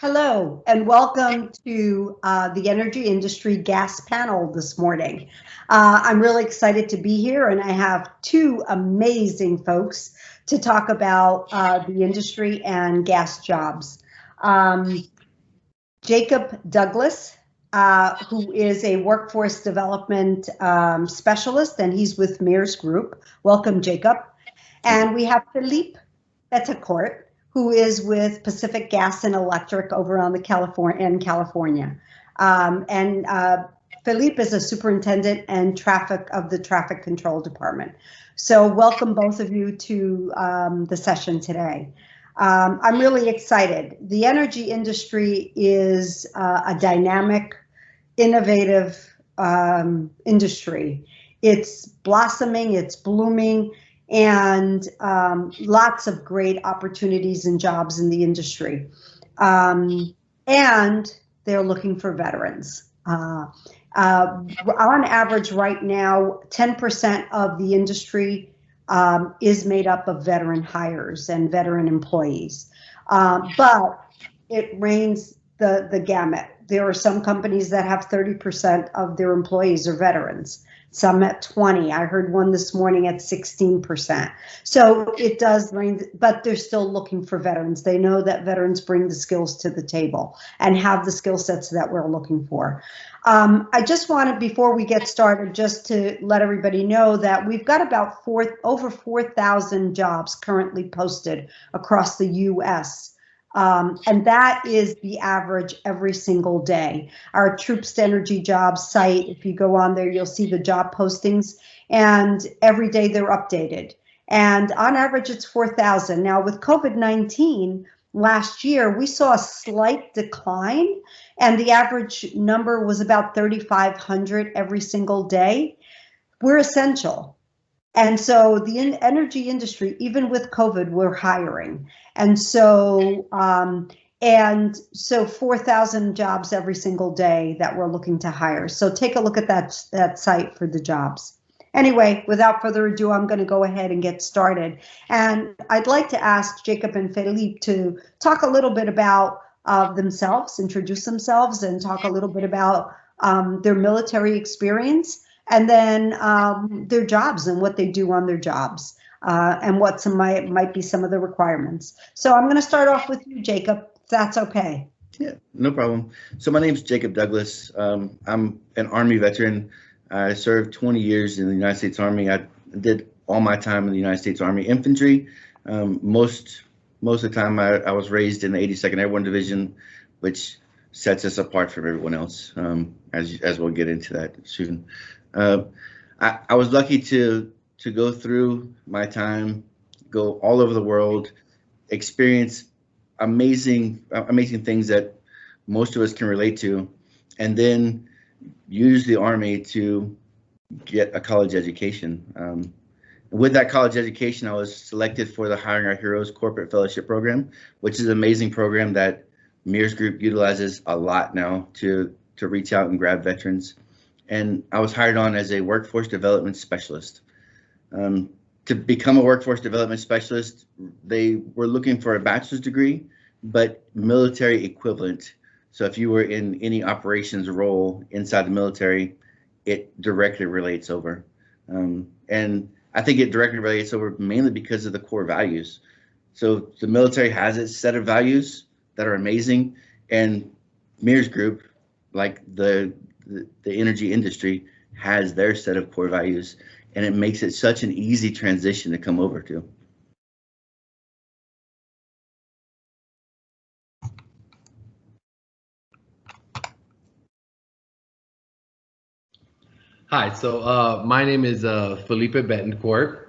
Hello, and welcome to the Energy Industry Gas Panel this morning. I'm really excited to be here, and I have two amazing folks to talk about the industry and gas jobs. Jacob Douglas, who is a workforce development specialist, and he's with Mears Group. Welcome, Jacob. And we have Felipe Betancourt, who is with Pacific Gas and Electric over on the California. Felipe is a superintendent and of the traffic control department. So welcome both of you to the session today. I'm really excited. The energy industry is a dynamic, innovative industry. It's blossoming, it's blooming, and lots of great opportunities and jobs in the industry. And they're looking for veterans. On average right now, 10% of the industry is made up of veteran hires and veteran employees. But it ranges the gamut. There are some companies that have 30% of their employees are veterans. Some at 20. I heard one this morning at 16%. So it does range, but they're still looking for veterans. They know that veterans bring the skills to the table and have the skill sets that we're looking for. I just wanted, before we get started, just to let everybody know that we've got about over 4,000 jobs currently posted across the U.S. And that is the average every single day. Our Troops to Energy Jobs site, if you go on there, you'll see the job postings, and every day they're updated. And on average, it's 4,000. Now, with COVID-19 last year, we saw a slight decline, and the average number was about 3,500 every single day. We're essential. And so the energy industry, even with COVID, we're hiring. And so 4,000 jobs every single day that we're looking to hire. So take a look at that site for the jobs. Anyway, without further ado, I'm going to go ahead and get started. And I'd like to ask Jacob and Felipe to talk a little bit about themselves, introduce themselves, and talk a little bit about their military experience, and then their jobs and what they do on their jobs, and what might be some of the requirements. So I'm going to start off with you, Jacob, if that's okay. Yeah, no problem. So my name is Jacob Douglas. I'm an Army veteran. I served 20 years in the United States Army. I did all my time in the United States Army Infantry. Most of the time I was raised in the 82nd Airborne Division, which sets us apart from everyone else, as we'll get into that soon. I was lucky to go through my time, go all over the world, experience amazing things that most of us can relate to, and then use the Army to get a college education. With that college education, I was selected for the Hiring Our Heroes Corporate Fellowship Program, which is an amazing program that Mears Group utilizes a lot now to reach out and grab veterans. And I was hired on as a workforce development specialist. To become a workforce development specialist, they were looking for a bachelor's degree, but military equivalent. So if you were in any operations role inside the military, it directly relates over. And I think it directly relates over mainly because of the core values. So the military has its set of values that are amazing, and Mears Group, like the energy industry, has their set of core values, and it makes it such an easy transition to come over to. Hi, so my name is Felipe Betancourt.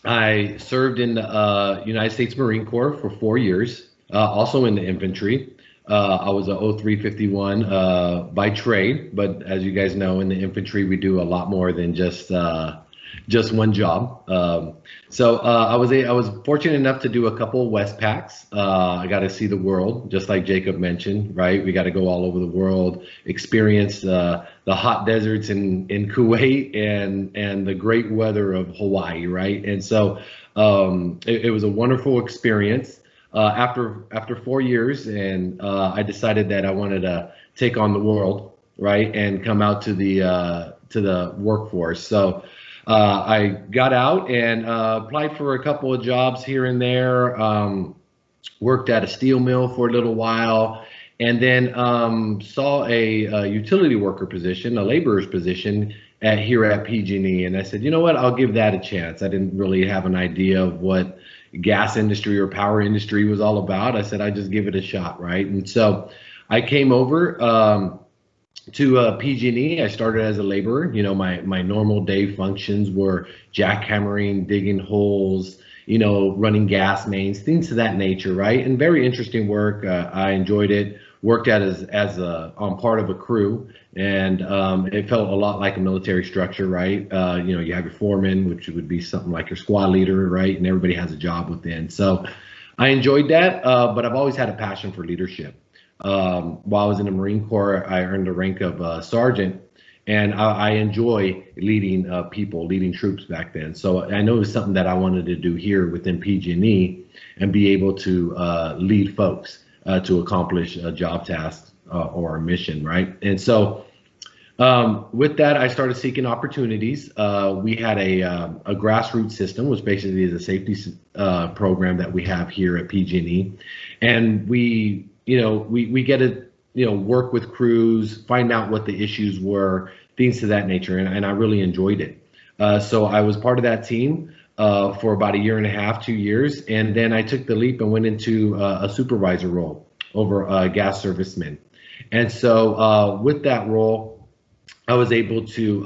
I served in the United States Marine Corps for 4 years, also in the infantry. I was a 0351 by trade, but as you guys know, in the infantry, we do a lot more than just one job. I was fortunate enough to do a couple Westpacks. I got to see the world, just like Jacob mentioned, right? We got to go all over the world, experience the hot deserts in Kuwait and the great weather of Hawaii, right? And so it was a wonderful experience. after 4 years, and I decided that I wanted to take on the world, right, and come out to the workforce. So I got out and applied for a couple of jobs here and there. Worked at a steel mill for a little while, and then saw a utility worker position, a laborer's position here at PG&E, and I said, you know what, I'll give that a chance. I didn't really have an idea of what gas industry or power industry was all about. I said, I just give it a shot, right? And so I came over to PG&E. I started as a laborer. You know, my normal day functions were jackhammering, digging holes, you know, running gas mains, things of that nature, right? And very interesting work. I enjoyed it. Worked on part of a crew, and it felt a lot like a military structure, right? You know, you have your foreman, which would be something like your squad leader, right? And everybody has a job within. So I enjoyed that, but I've always had a passion for leadership. While I was in the Marine Corps, I earned the rank of sergeant, and I enjoy leading people, leading troops back then. So I know it was something that I wanted to do here within PG&E and be able to lead folks to accomplish a job task or a mission, right? And so with that, I started seeking opportunities. We had a grassroots system, which basically is a safety program that we have here at PG&E, and we get to work with crews, find out what the issues were, things of that nature, and I really enjoyed it. So I was part of that team for about a year and a half, 2 years, and then I took the leap and went into a supervisor role over gas servicemen. And so with that role, I was able to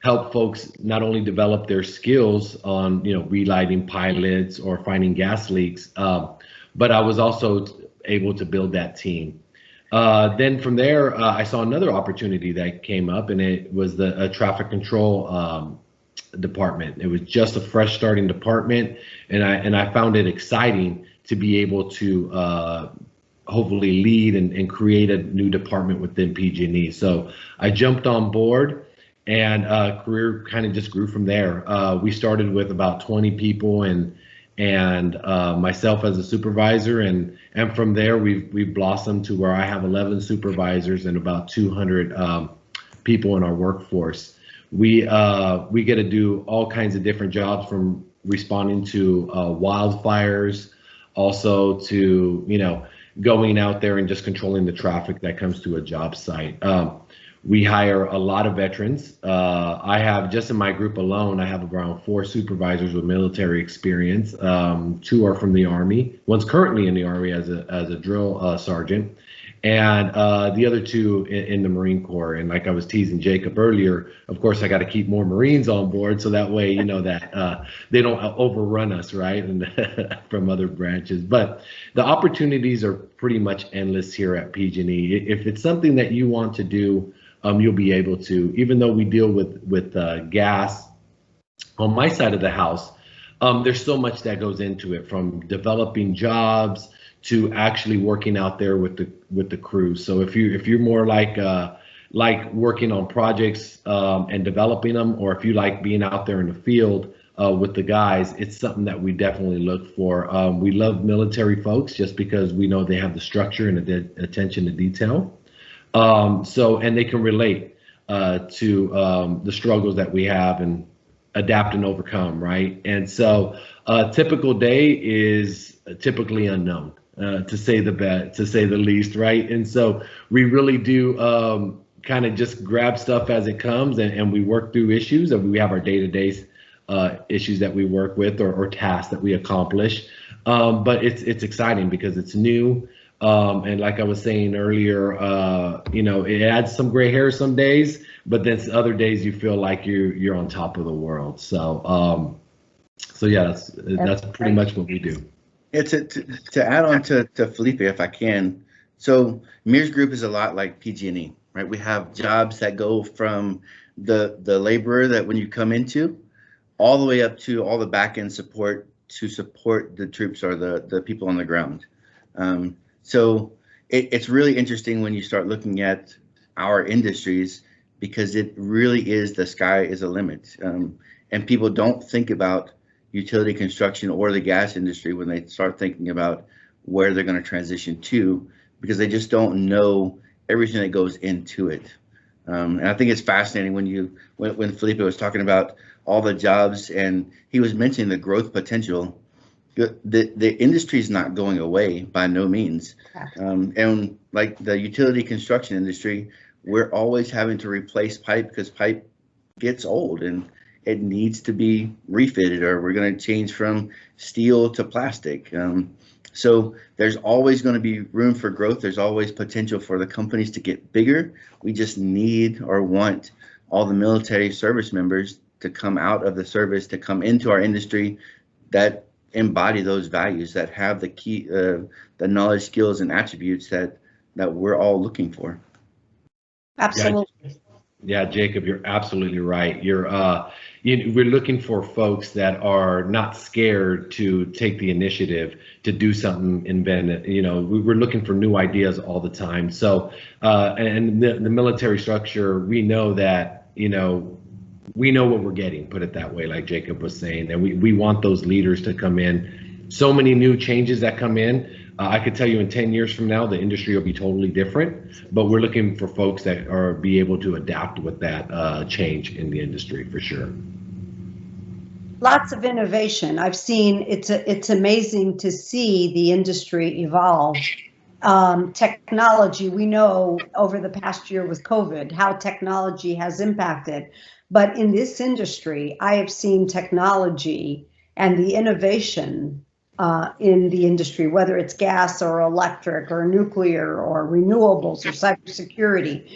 help folks not only develop their skills on relighting pilots or finding gas leaks, but I was also able to build that team. Then from there, I saw another opportunity that came up, and it was the traffic control department. It was just a fresh starting department, and I found it exciting to be able to hopefully lead and create a new department within PG&E. So I jumped on board, and career kind of just grew from there. We started with about 20 people and myself as a supervisor, and from there we've blossomed to where I have 11 supervisors and about 200 people in our workforce. We get to do all kinds of different jobs, from responding to wildfires, also to going out there and just controlling the traffic that comes to a job site. We hire a lot of veterans. I have, just in my group alone, I have around 4 supervisors with military experience. 2 are from the Army. One's currently in the Army as a drill sergeant, and the other 2 in the Marine Corps. And like I was teasing Jacob earlier, of course I got to keep more Marines on board, so that way that they don't overrun us, right, and from other branches. But the opportunities are pretty much endless here at PG&E. If it's something that you want to do, you'll be able to. Even though we deal with gas on my side of the house, there's so much that goes into it, from developing jobs to actually working out there with the crew. So if you're more like working on projects and developing them, or if you like being out there in the field with the guys, it's something that we definitely look for. We love military folks just because we know they have the structure and the attention to detail. And they can relate to the struggles that we have and adapt and overcome, right? And so a typical day is typically unknown, to say the least, right? And so we really do kind of just grab stuff as it comes, and we work through issues, and we have our day-to-day issues that we work with, or tasks that we accomplish. But it's exciting because it's new. And like I was saying earlier, it adds some gray hair some days, but then other days you feel like you're on top of the world. So yeah, that's pretty much what we do. Yeah, to add on to Felipe, if I can. So Mears Group is a lot like PG&E, right? We have jobs that go from the laborer that when you come into, all the way up to all the back end support to support the troops or the people on the ground. So it's really interesting when you start looking at our industries, because it really is, the sky is a limit. And people don't think about utility construction or the gas industry when they start thinking about where they're going to transition to, because they just don't know everything that goes into it. And I think it's fascinating when Felipe was talking about all the jobs, and he was mentioning the growth potential. The industry is not going away by no means. And like the utility construction industry, we're always having to replace pipe because pipe gets old and it needs to be refitted, or we're going to change from steel to plastic. So there's always going to be room for growth. There's always potential for the companies to get bigger. We just need or want all the military service members to come out of the service, to come into our industry that embody those values, that have the key, the knowledge, skills, and attributes that we're all looking for. Absolutely. Yeah, Jacob, you're absolutely right. We're looking for folks that are not scared to take the initiative to do something, invent it. We're looking for new ideas all the time. So, and the military structure, we know that, we know what we're getting, put it that way, like Jacob was saying, and we want those leaders to come in. So many new changes that come in. I could tell you in 10 years from now, the industry will be totally different, but we're looking for folks that are be able to adapt with that change in the industry for sure. Lots of innovation. I've seen it's amazing to see the industry evolve. Technology, we know over the past year with COVID, how technology has impacted. But in this industry, I have seen technology and the innovation in the industry, whether it's gas or electric or nuclear or renewables or cybersecurity.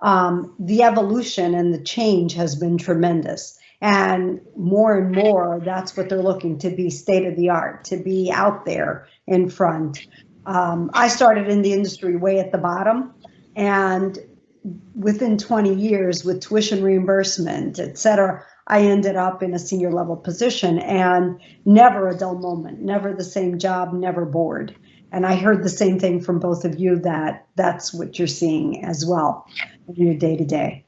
The evolution and the change has been tremendous. And more, that's what they're looking to be state of the art, to be out there in front. I started in the industry way at the bottom, and within 20 years with tuition reimbursement, et cetera, I ended up in a senior level position, and never a dull moment, never the same job, never bored. And I heard the same thing from both of you, that that's what you're seeing as well in your day to day.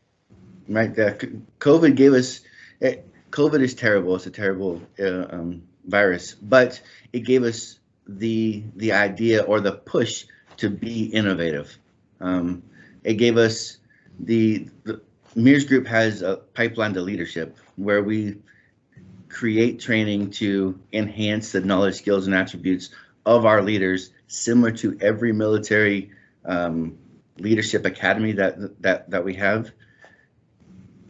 Right. COVID gave us, COVID is terrible. It's a terrible virus, but it gave us the idea or the push to be innovative. It gave us the Mears Group has a pipeline to leadership where we create training to enhance the knowledge, skills, and attributes of our leaders, similar to every military leadership academy that we have.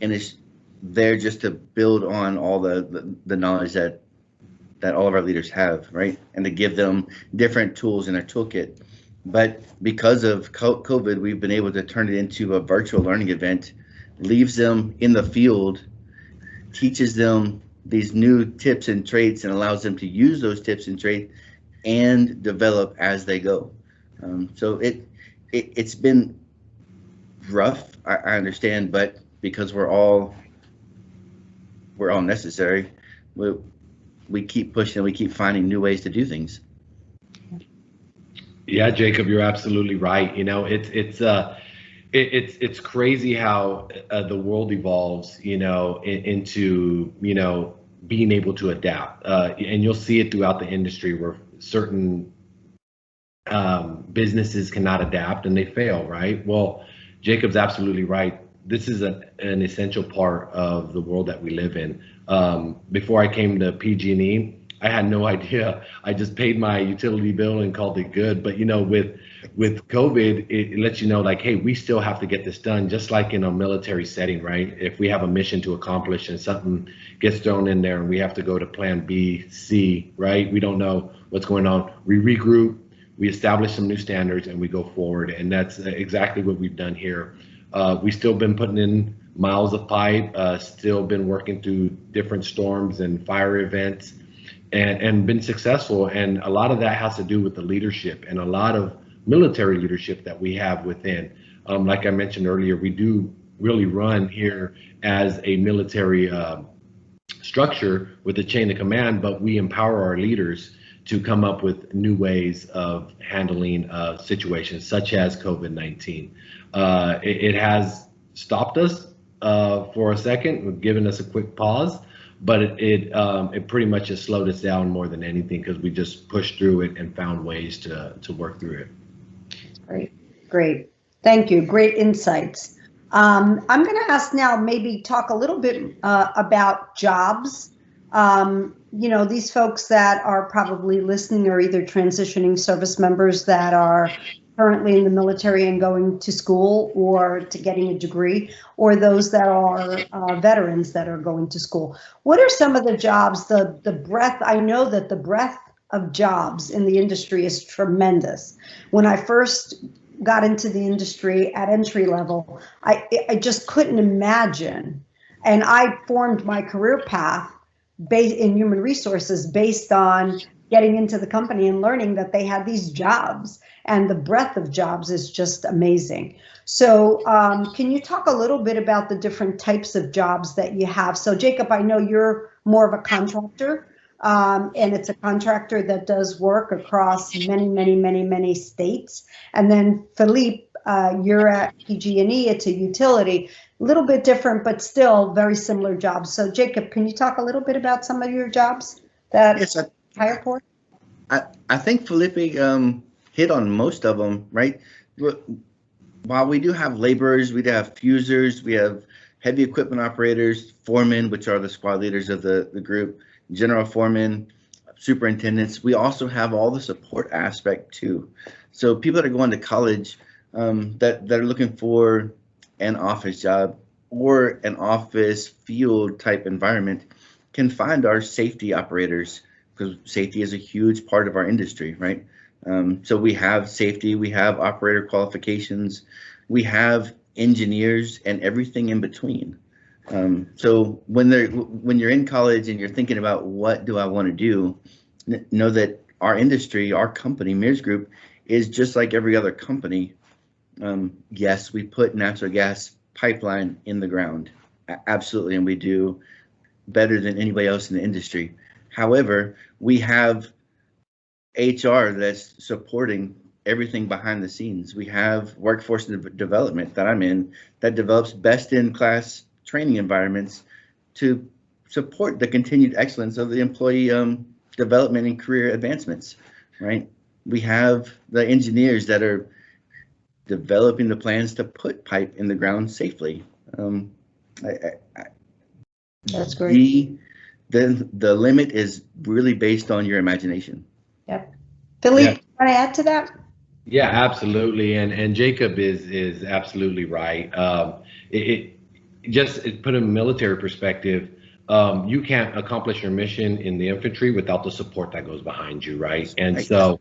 And it's there just to build on all the knowledge that all of our leaders have, right? And to give them different tools in their toolkit. But because of COVID, we've been able to turn it into a virtual learning event, leaves them in the field, teaches them these new tips and traits, and allows them to use those tips and traits and develop as they go. So it's been rough, I understand, but because we're all necessary, we keep pushing, we keep finding new ways to do things. Yeah, Jacob, you're absolutely right. It's crazy how the world evolves, into, being able to adapt. And you'll see it throughout the industry where certain businesses cannot adapt and they fail, right? Well, Jacob's absolutely right. This is an essential part of the world that we live in. Before I came to PG&E, I had no idea. I just paid my utility bill and called it good. But with COVID, it lets you know, like, hey, we still have to get this done, just like in a military setting, right? If we have a mission to accomplish and something gets thrown in there and we have to go to plan B, C, right? We don't know what's going on. We regroup, we establish some new standards, and we go forward. And that's exactly what we've done here. We've still been putting in miles of pipe, still been working through different storms and fire events, and been successful. And a lot of that has to do with the leadership and a lot of military leadership that we have within. Like I mentioned earlier, we do really run here as a military structure with a chain of command, but we empower our leaders to come up with new ways of handling situations such as COVID-19. It has stopped us for a second, given us a quick pause, but it pretty much has slowed us down more than anything because we just pushed through it and found ways to work through it. Great. Thank you. Great insights. I'm going to ask now, maybe talk a little bit about jobs. These folks that are probably listening are either transitioning service members that are currently in the military and going to school or to getting a degree, or those that are veterans that are going to school. What are some of the jobs, the breadth? I know that the breadth of jobs in the industry is tremendous. When I first got into the industry at entry level, I just couldn't imagine. And I formed my career path based in human resources based on getting into the company and learning that they had these jobs, and the breadth of jobs is just amazing. So can you talk a little bit about the different types of jobs that you have? So Jacob, I know you're more of a contractor, and it's a contractor that does work across many states. And then Felipe, you're at PG&E, it's a utility, a little bit different, but still very similar jobs. So Jacob, can you talk a little bit about some of your jobs that hire for? I think Felipe hit on most of them, right? While we do have laborers, we do have fusers, we have heavy equipment operators, foremen, which are the squad leaders of the group, general foremen, superintendents. We also have all the support aspect too. So people that are going to college that are looking for an office job or an office field type environment can find our safety operators, because safety is a huge part of our industry, right? So we have safety, we have operator qualifications, we have engineers and everything in between. So when you're in college and you're thinking about what do I want to do, know that our industry, our company, Mears Group, is just like every other company. Yes, we put natural gas pipeline in the ground, absolutely, and we do better than anybody else in the industry. However, we have HR that's supporting everything behind the scenes. We have workforce development that I'm in that develops best-in-class training environments to support the continued excellence of the employee development and career advancements, right? We have the engineers that are developing the plans to put pipe in the ground safely. That's great. The limit is really based on your imagination. Yep. Philippe, yeah. Want to add to that? Yeah, absolutely. And Jacob is absolutely right. Just put in a military perspective, you can't accomplish your mission in the infantry without the support that goes behind you, right? And so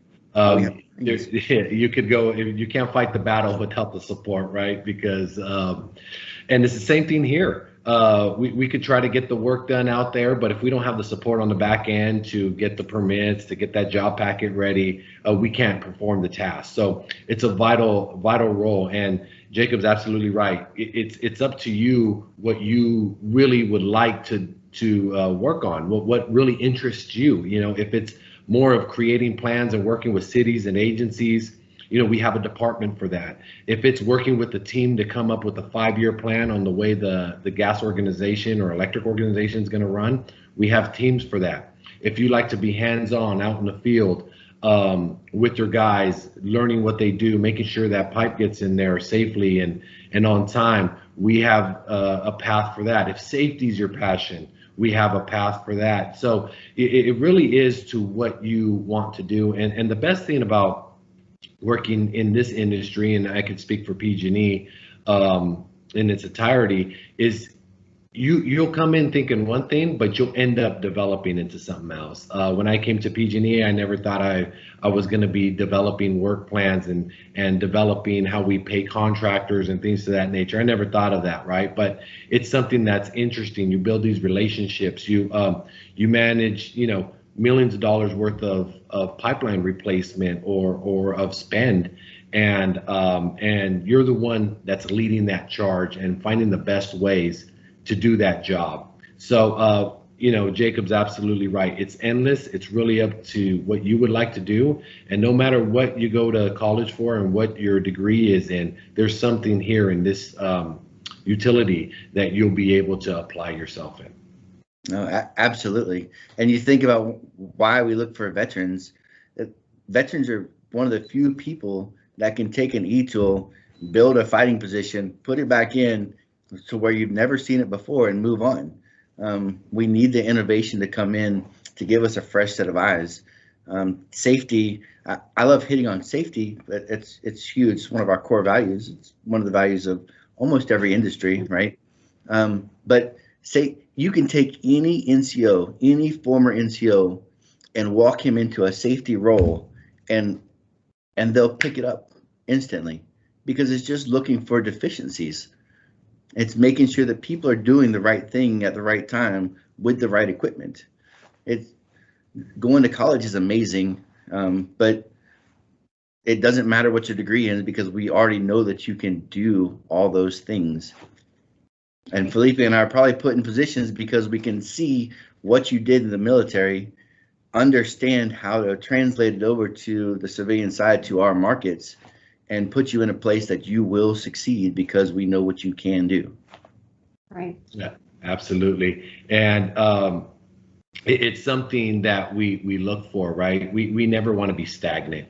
you could go, you can't fight the battle without the support, right? Because, and it's the same thing here. We could try to get the work done out there, but if we don't have the support on the back end to get the permits, to get that job packet ready, we can't perform the task. So it's a vital role. And Jacob's absolutely right. It's up to you what you really would like to work on, what really interests you. You know, if it's more of creating plans and working with cities and agencies, you know, we have a department for that. If it's working with the team to come up with a 5-year plan on the way the gas organization or electric organization is going to run, we have teams for that. If you like to be hands-on out in the field with your guys, learning what they do, making sure that pipe gets in there safely and on time, we have a path for that. If safety is your passion, we have a path for that. So it really is to what you want to do. And the best thing about working in this industry, and I can speak for PG&E in its entirety, is you'll come in thinking one thing, but you'll end up developing into something else. When I came to PG&E, I never thought I was going to be developing work plans and developing how we pay contractors and things of that nature. I never thought of that, right? But it's something that's interesting. You build these relationships. You manage, you know, millions of dollars worth of pipeline replacement or of spend, and you're the one that's leading that charge and finding the best ways to do that job. So you know, Jacob's absolutely right. It's endless. It's really up to what you would like to do, and no matter what you go to college for and what your degree is in, there's something here in this utility that you'll be able to apply yourself in. No, absolutely. And you think about why we look for veterans. uh, Veterans are one of the few people that can take an e-tool, build a fighting position, put it back in to where you've never seen it before and move on. We need the innovation to come in to give us a fresh set of eyes. Safety, I love hitting on safety, but it's huge. It's one of our core values. It's one of the values of almost every industry, right? But say you can take any NCO, any former NCO, and walk him into a safety role, and they'll pick it up instantly because it's just looking for deficiencies. It's making sure that people are doing the right thing at the right time with the right equipment. It's going to college is amazing, but it doesn't matter what your degree is because we already know that you can do all those things. And Felipe and I are probably put in positions because we can see what you did in the military, understand how to translate it over to the civilian side to our markets, and put you in a place that you will succeed because we know what you can do. Right. Yeah, absolutely. And it's something that we look for, right? We never want to be stagnant.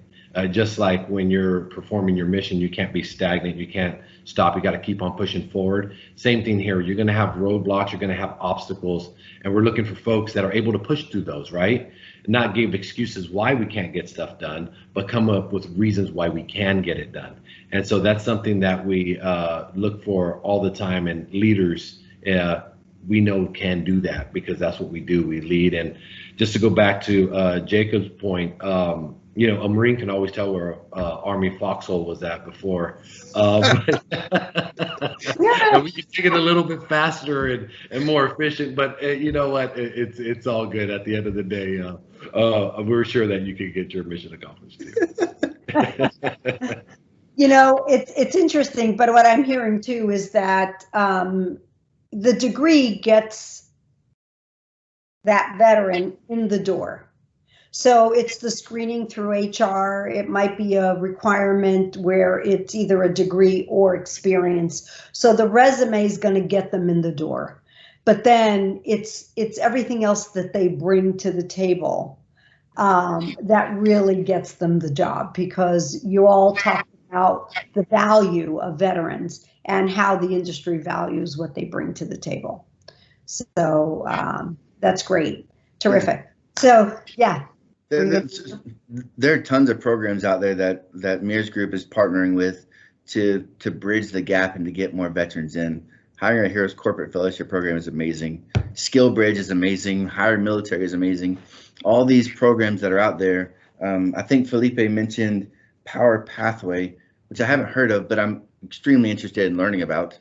Just like when you're performing your mission, you can't be stagnant. You can't stop. You got to keep on pushing forward. Same thing here. You're going to have roadblocks. You're going to have obstacles. And we're looking for folks that are able to push through those, right? Not give excuses why we can't get stuff done, but come up with reasons why we can get it done. And so that's something that we look for all the time. And leaders, we know can do that because that's what we do. We lead. And just to go back to Jacob's point, you know, a Marine can always tell where Army foxhole was at before. And we can take it a little bit faster and more efficient, but you know what? It's all good at the end of the day. We're sure that you can get your mission accomplished too. You know, it's interesting, but what I'm hearing too is that the degree gets that veteran in the door. So it's the screening through HR. It might be a requirement where it's either a degree or experience. So the resume is going to get them in the door. But then it's everything else that they bring to the table that really gets them the job, because you all talk about the value of veterans and how the industry values what they bring to the table. So that's great. Terrific. So yeah. There are tons of programs out there that Mears Group is partnering with to bridge the gap and to get more veterans in. Hiring a Heroes Corporate Fellowship Program is amazing. Skill Bridge is amazing. Hire Military is amazing. All these programs that are out there. I think Felipe mentioned Power Pathway, which I haven't heard of, but I'm extremely interested in learning about.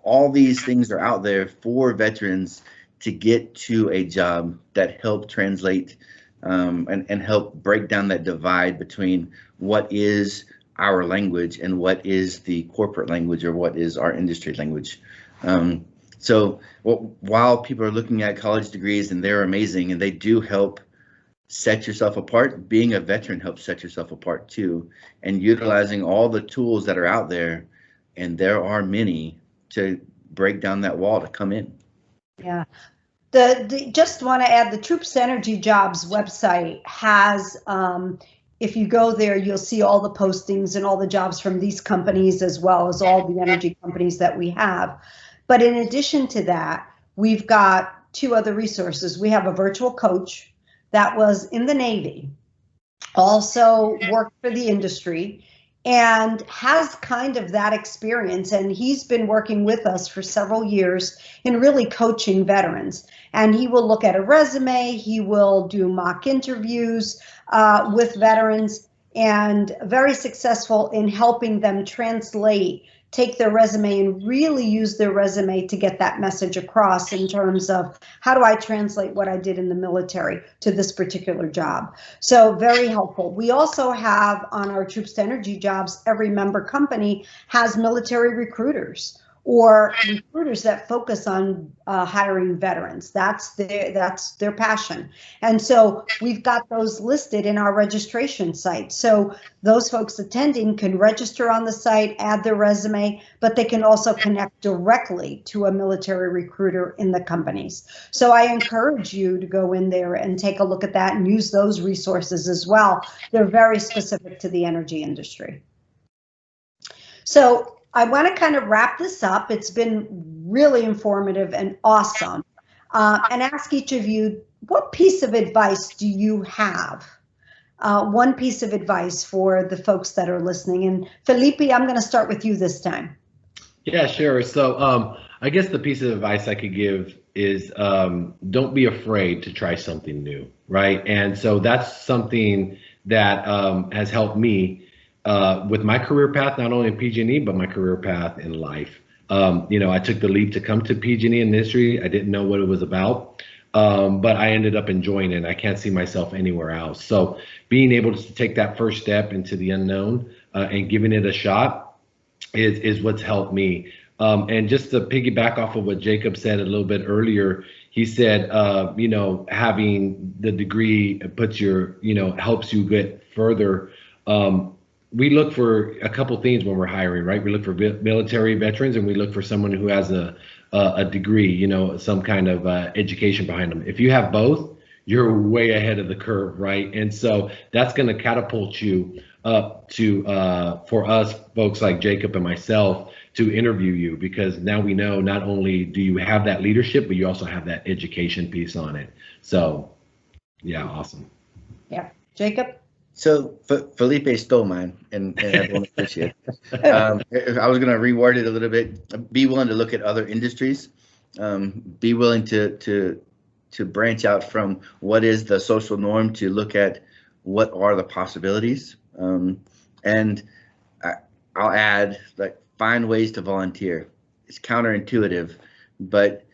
All these things are out there for veterans to get to a job that help translate and help break down that divide between what is our language and what is the corporate language or what is our industry language. So while people are looking at college degrees and they're amazing and they do help set yourself apart, being a veteran helps set yourself apart too, and utilizing all the tools that are out there, and there are many, to break down that wall to come in. Yeah. Just want to add, the Troops Energy Jobs website has, if you go there, you'll see all the postings and all the jobs from these companies as well as all the energy companies that we have. But in addition to that, we've got two other resources. We have a virtual coach that was in the Navy, also worked for the industry, and has kind of that experience. And he's been working with us for several years in really coaching veterans. And he will look at a resume, he will do mock interviews with veterans, and very successful in helping them translate, take their resume and really use their resume to get that message across in terms of how do I translate what I did in the military to this particular job. So very helpful. We also have on our Troops to Energy Jobs, every member company has military recruiters or recruiters that focus on hiring veterans. That's their passion. And so we've got those listed in our registration site. So those folks attending can register on the site, add their resume, but they can also connect directly to a military recruiter in the companies. So I encourage you to go in there and take a look at that and use those resources as well. They're very specific to the energy industry. So I want to kind of wrap this up. It's been really informative and awesome. And ask each of you, what piece of advice do you have? One piece of advice for the folks that are listening. And Felipe, I'm going to start with you this time. Yeah, sure. So I guess the piece of advice I could give is don't be afraid to try something new, right? And so that's something that has helped me with my career path, not only in PG&E, but my career path in life. I took the leap to come to PG&E industry. I didn't know what it was about, but I ended up enjoying it. I can't see myself anywhere else. So being able to take that first step into the unknown and giving it a shot is what's helped me. And just to piggyback off of what Jacob said a little bit earlier, he said, having the degree puts helps you get further. We look for a couple things when we're hiring, right? We look for military veterans, and we look for someone who has a degree, some kind of education behind them. If you have both, you're way ahead of the curve, right? And so that's going to catapult you up to for us folks like Jacob and myself to interview you, because now we know not only do you have that leadership, but you also have that education piece on it. So yeah, awesome. Yeah, Jacob. So Felipe stole mine, and I don't appreciate it. I was going to reword it a little bit. Be willing to look at other industries. Be willing to branch out from what is the social norm to look at what are the possibilities. And I'll add, find ways to volunteer. It's counterintuitive, but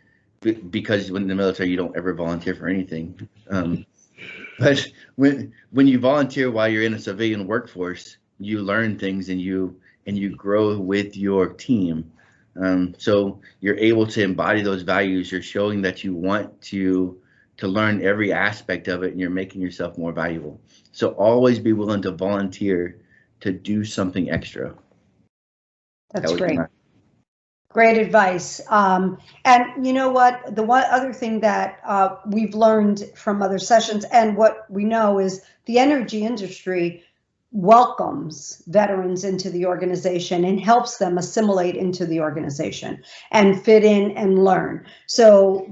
because when in the military, you don't ever volunteer for anything. But when you volunteer while you're in a civilian workforce, you learn things and you grow with your team. So you're able to embody those values. You're showing that you want to learn every aspect of it, and you're making yourself more valuable. So always be willing to volunteer to do something extra. That's great. Great advice. And you know what? The one other thing that we've learned from other sessions, and what we know, is the energy industry welcomes veterans into the organization and helps them assimilate into the organization and fit in and learn. So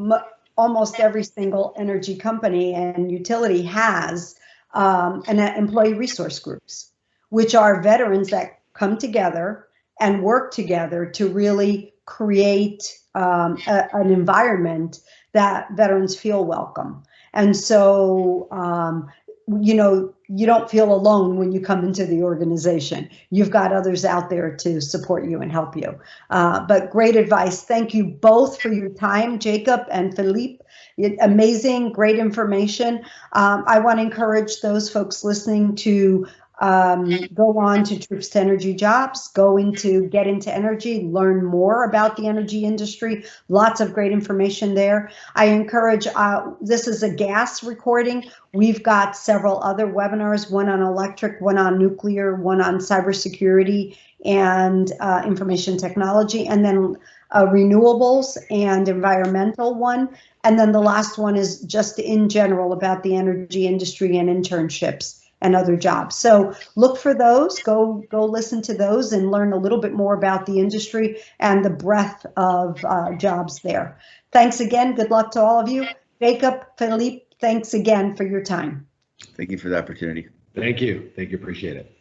almost every single energy company and utility has an employee resource groups, which are veterans that come together and work together to really create an environment that veterans feel welcome. And so, you don't feel alone when you come into the organization. You've got others out there to support you and help you. But great advice. Thank you both for your time, Jacob and Felipe. Amazing, great information. I want to encourage those folks listening to go on to Troops to Energy Jobs, get into energy, learn more about the energy industry. Lots of great information there. I encourage, this is a gas recording. We've got several other webinars, one on electric, one on nuclear, one on cybersecurity and information technology, and then renewables and environmental one. And then the last one is just in general about the energy industry and internships and other jobs. So look for those, go listen to those and learn a little bit more about the industry and the breadth of jobs there. Thanks again. Good luck to all of you. Jacob, Felipe, thanks again for your time. Thank you for the opportunity. Thank you. Appreciate it.